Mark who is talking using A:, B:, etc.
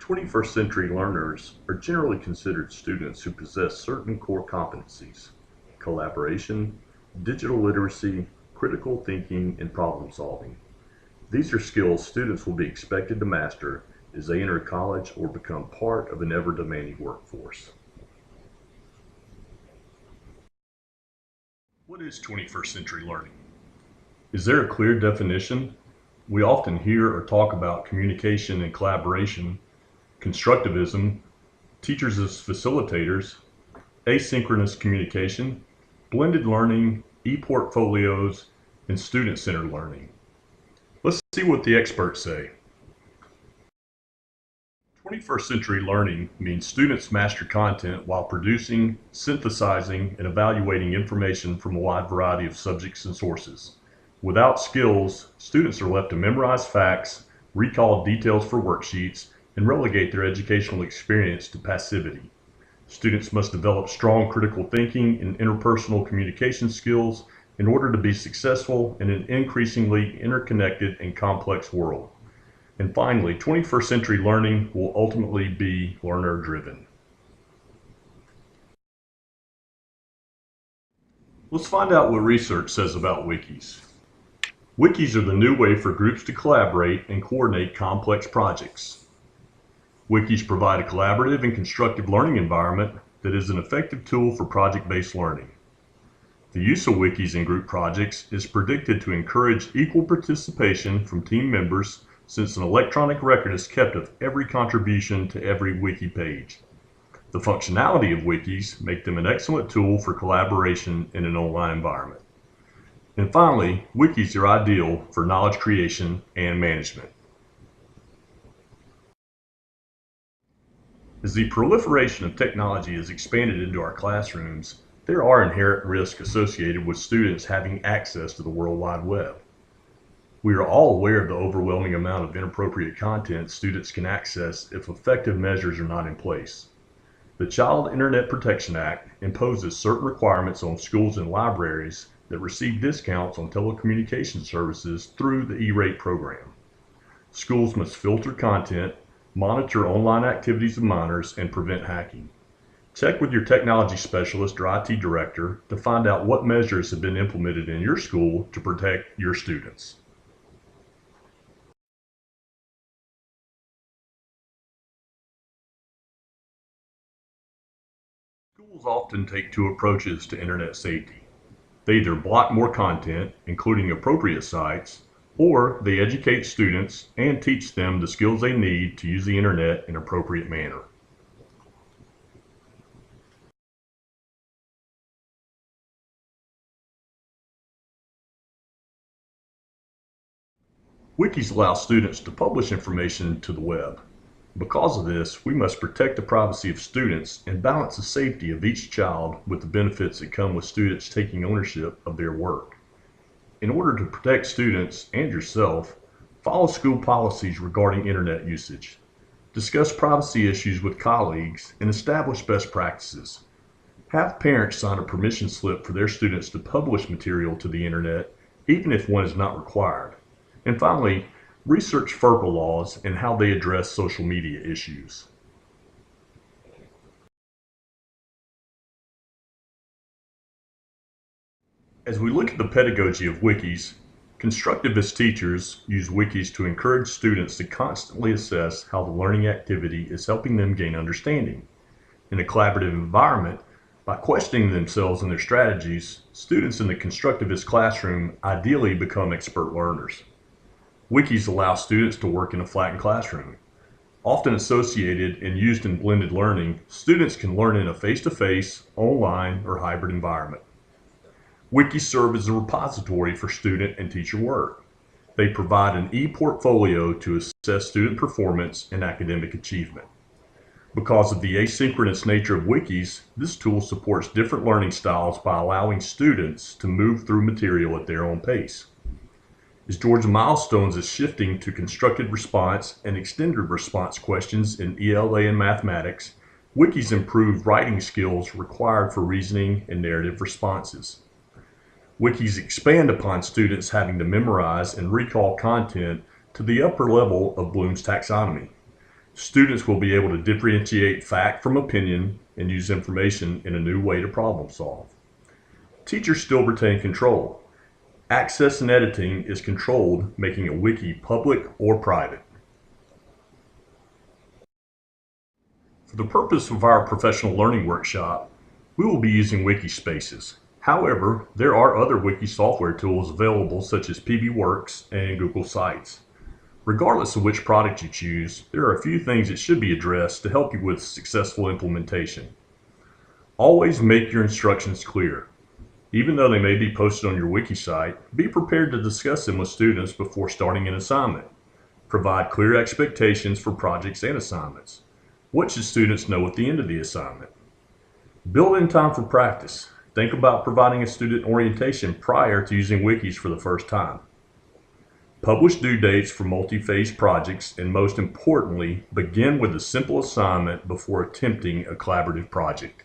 A: 21st century learners are generally considered students who possess certain core competencies: collaboration, digital literacy, critical thinking, and problem solving. These are skills students will be expected to master as they enter college or become part of an ever-demanding workforce. What is 21st century learning? Is there a clear definition? We often hear or talk about communication and collaboration, constructivism, teachers as facilitators, asynchronous communication, blended learning, e-portfolios, and student-centered learning. Let's see what the experts say. 21st century learning means students master content while producing, synthesizing, and evaluating information from a wide variety of subjects and sources. Without skills, students are left to memorize facts, recall details for worksheets, and relegate their educational experience to passivity. Students must develop strong critical thinking and interpersonal communication skills in order to be successful in an increasingly interconnected and complex world. And finally, 21st century learning will ultimately be learner-driven. Let's find out what research says about wikis. Wikis are the new way for groups to collaborate and coordinate complex projects. Wikis provide a collaborative and constructive learning environment that is an effective tool for project-based learning. The use of wikis in group projects is predicted to encourage equal participation from team members, since an electronic record is kept of every contribution to every wiki page. The functionality of wikis make them an excellent tool for collaboration in an online environment. And finally, wikis are ideal for knowledge creation and management. As the proliferation of technology has expanded into our classrooms, there are inherent risks associated with students having access to the World Wide Web. We are all aware of the overwhelming amount of inappropriate content students can access if effective measures are not in place. The Child Internet Protection Act imposes certain requirements on schools and libraries that receive discounts on telecommunications services through the E-rate program. Schools must filter content, monitor online activities of minors, and prevent hacking. Check with your technology specialist or IT director to find out what measures have been implemented in your school to protect your students. Schools often take two approaches to internet safety. They either block more content, including appropriate sites, or they educate students and teach them the skills they need to use the internet in an appropriate manner. Wikis allow students to publish information to the web. Because of this, we must protect the privacy of students and balance the safety of each child with the benefits that come with students taking ownership of their work. In order to protect students and yourself, follow school policies regarding internet usage. Discuss privacy issues with colleagues and establish best practices. Have parents sign a permission slip for their students to publish material to the internet, even if one is not required. And finally, research FERPA laws and how they address social media issues. As we look at the pedagogy of wikis, constructivist teachers use wikis to encourage students to constantly assess how the learning activity is helping them gain understanding. In a collaborative environment, by questioning themselves and their strategies, students in the constructivist classroom ideally become expert learners. Wikis allow students to work in a flattened classroom. Often associated and used in blended learning, students can learn in a face-to-face, online, or hybrid environment. Wikis serve as a repository for student and teacher work. They provide an e-portfolio to assess student performance and academic achievement. Because of the asynchronous nature of wikis, this tool supports different learning styles by allowing students to move through material at their own pace. As Georgia Milestones is shifting to constructed response and extended response questions in ELA and mathematics, wikis improve writing skills required for reasoning and narrative responses. Wikis expand upon students having to memorize and recall content to the upper level of Bloom's taxonomy. Students will be able to differentiate fact from opinion and use information in a new way to problem solve. Teachers still retain control. Access and editing is controlled, making a wiki public or private. For the purpose of our professional learning workshop, we will be using wiki spaces. However, there are other wiki software tools available such as PBWorks and Google Sites. Regardless of which product you choose, there are a few things that should be addressed to help you with successful implementation. Always make your instructions clear. Even though they may be posted on your wiki site, be prepared to discuss them with students before starting an assignment. Provide clear expectations for projects and assignments. What should students know at the end of the assignment? Build in time for practice. Think about providing a student orientation prior to using wikis for the first time. Publish due dates for multi-phase projects, and most importantly, begin with a simple assignment before attempting a collaborative project.